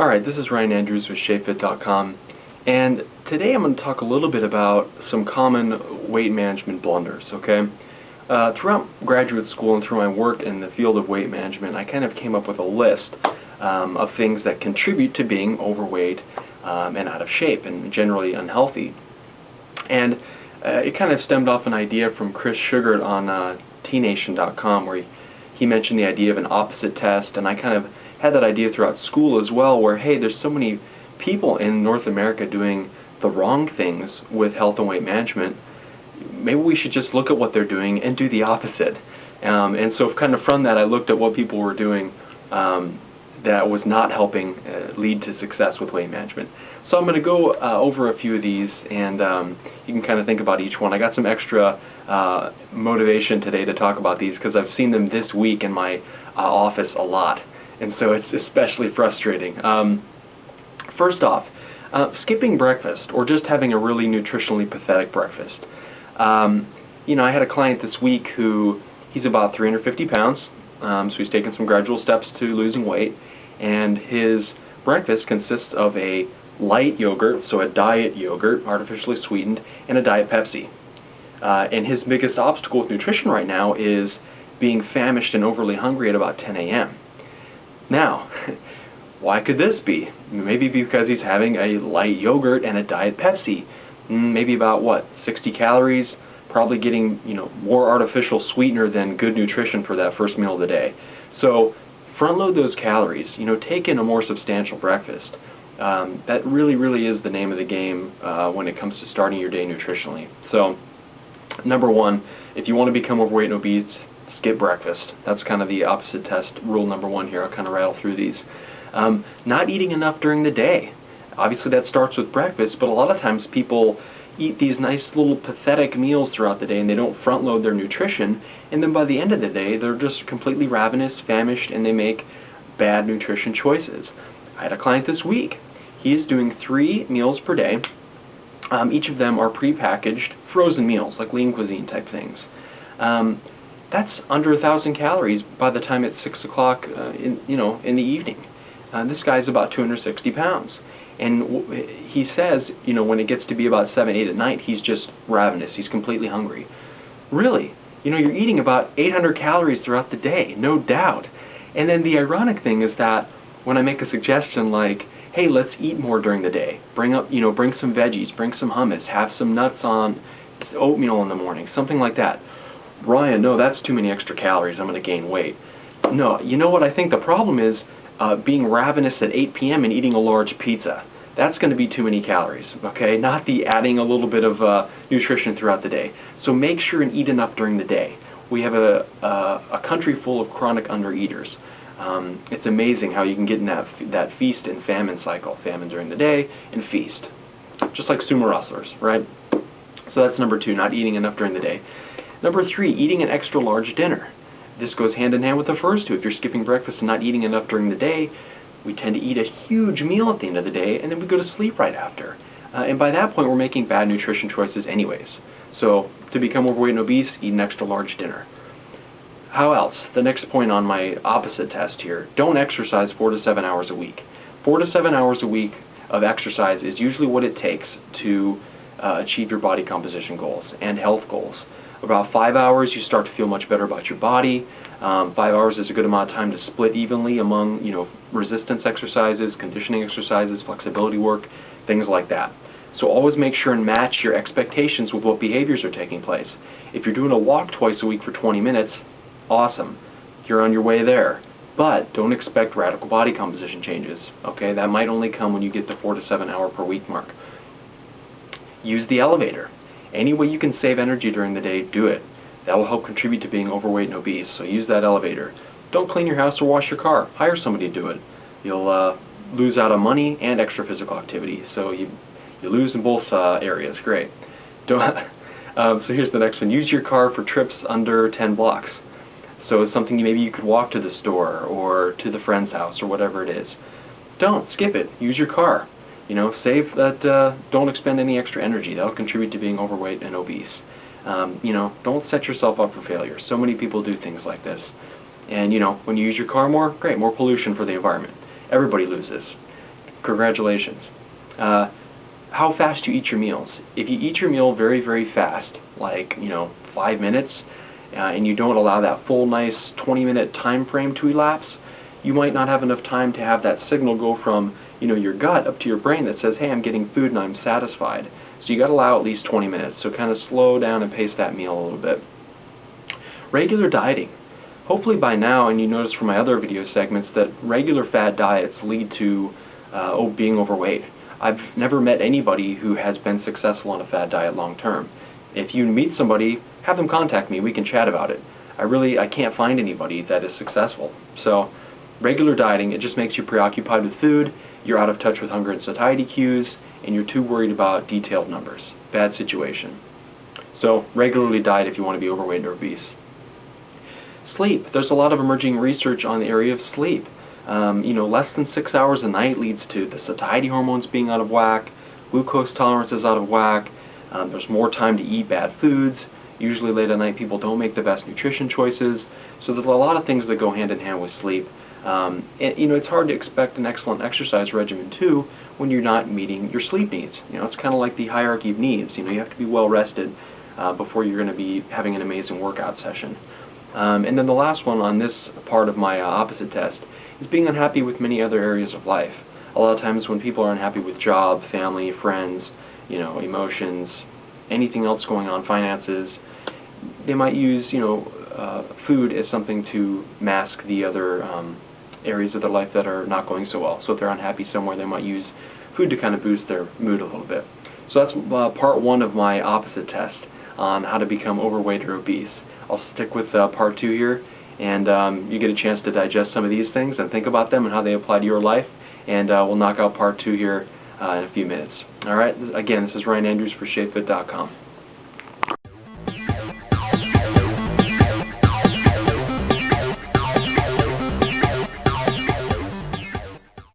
Alright, this is Ryan Andrews with ShapeFit.com, and today I'm going to talk a little bit about some common weight management blunders, okay? Throughout graduate school and through my work in the field of weight management, I kind of came up with a list of things that contribute to being overweight and out of shape and generally unhealthy. And it kind of stemmed off an idea from Chris Sugart on tnation.com, where he mentioned the idea of an opposite test, and I kind of had that idea throughout school as well, where, hey, there's so many people in North America doing the wrong things with health and weight management. Maybe we should just look at what they're doing and do the opposite. And so kind of from that, I looked at what people were doing that was not helping lead to success with weight management. So I'm going to go over a few of these, and you can kind of think about each one. I got some extra motivation today to talk about these because I've seen them this week in my office a lot. And so it's especially frustrating. First off, skipping breakfast or just having a really nutritionally pathetic breakfast. I had a client this week he's about 350 pounds, so he's taken some gradual steps to losing weight, and his breakfast consists of a light yogurt, so a diet yogurt, artificially sweetened, and a Diet Pepsi. And his biggest obstacle with nutrition right now is being famished and overly hungry at about 10 a.m. Now, why could this be? Maybe because he's having a light yogurt and a Diet Pepsi. Maybe about, 60 calories, probably getting, more artificial sweetener than good nutrition for that first meal of the day. So front load those calories, take in a more substantial breakfast. That really, really is the name of the game when it comes to starting your day nutritionally. So, number one, if you want to become overweight and obese, skip breakfast. That's kind of the opposite test, rule number one here. I'll kind of rattle through these. Not eating enough during the day. Obviously that starts with breakfast, but a lot of times people eat these nice little pathetic meals throughout the day and they don't front load their nutrition, and then by the end of the day they're just completely ravenous, famished, and they make bad nutrition choices. I had a client this week. He is doing 3 meals per day. Each of them are prepackaged frozen meals, like lean cuisine type things. That's under 1,000 calories by the time it's 6 o'clock in the evening. This guy's about 260 pounds. And he says, when it gets to be about 7, 8 at night, he's just ravenous. He's completely hungry. Really? You're eating about 800 calories throughout the day, no doubt. And then the ironic thing is that when I make a suggestion like, hey, let's eat more during the day, bring some veggies, bring some hummus, have some nuts on oatmeal in the morning, something like that. Ryan, no, that's too many extra calories. I'm going to gain weight. No, you know what I think the problem is? Being ravenous at 8 p.m. and eating a large pizza. That's going to be too many calories, okay? Not the adding a little bit of nutrition throughout the day. So make sure and eat enough during the day. We have a country full of chronic undereaters. It's amazing how you can get in that feast and famine cycle. Famine during the day and feast. Just like sumo wrestlers, right? So that's number 2, not eating enough during the day. Number 3, eating an extra large dinner. This goes hand in hand with the first 2. If you're skipping breakfast and not eating enough during the day, we tend to eat a huge meal at the end of the day, and then we go to sleep right after. And by that point, we're making bad nutrition choices anyways. So to become overweight and obese, eat an extra large dinner. How else? The next point on my opposite test here, don't exercise 4 to 7 hours a week. 4 to 7 hours a week of exercise is usually what it takes to achieve your body composition goals and health goals. About 5 hours, you start to feel much better about your body. 5 hours is a good amount of time to split evenly among, resistance exercises, conditioning exercises, flexibility work, things like that. So always make sure and match your expectations with what behaviors are taking place. If you're doing a walk twice a week for 20 minutes, awesome. You're on your way there. But don't expect radical body composition changes, okay? That might only come when you get the 4 to 7 hour per week mark. Use the elevator. Any way you can save energy during the day, do it. That will help contribute to being overweight and obese, so use that elevator. Don't clean your house or wash your car. Hire somebody to do it. You'll lose out on money and extra physical activity, so you lose in both areas. Great. So here's the next one. Use your car for trips under 10 blocks. So it's something maybe you could walk to the store or to the friend's house or whatever it is. Don't. Skip it. Use your car. Save that, don't expend any extra energy. That'll contribute to being overweight and obese. Don't set yourself up for failure. So many people do things like this. And, when you use your car more, great, more pollution for the environment. Everybody loses. Congratulations. How fast you eat your meals. If you eat your meal very, very fast, like 5 minutes, and you don't allow that full nice 20-minute time frame to elapse, you might not have enough time to have that signal go from your gut up to your brain that says, hey, I'm getting food and I'm satisfied. So you got to allow at least 20 minutes. So kind of slow down and pace that meal a little bit. Regular dieting. Hopefully by now, and you notice from my other video segments, that regular fad diets lead to being overweight. I've never met anybody who has been successful on a fad diet long term. If you meet somebody, have them contact me. We can chat about it. I can't find anybody that is successful. So regular dieting, it just makes you preoccupied with food, you're out of touch with hunger and satiety cues, and you're too worried about detailed numbers. Bad situation. So regularly diet if you want to be overweight or obese. Sleep. There's a lot of emerging research on the area of sleep. Less than 6 hours a night leads to the satiety hormones being out of whack, glucose tolerance is out of whack, there's more time to eat bad foods. Usually late at night people don't make the best nutrition choices. So there's a lot of things that go hand in hand with sleep. It's hard to expect an excellent exercise regimen too when you're not meeting your sleep needs. It's kind of like the hierarchy of needs. You have to be well rested before you're going to be having an amazing workout session. And then the last one on this part of my opposite test is being unhappy with many other areas of life. A lot of times when people are unhappy with job, family, friends, emotions, anything else going on, finances, they might use, food as something to mask the other areas of their life that are not going so well. So if they're unhappy somewhere, they might use food to kind of boost their mood a little bit. So that's part one of my opposite test on how to become overweight or obese. I'll stick with part two here, and you get a chance to digest some of these things and think about them and how they apply to your life, and we'll knock out part two here in a few minutes. Alright, again, this is Ryan Andrews for ShapeFit.com.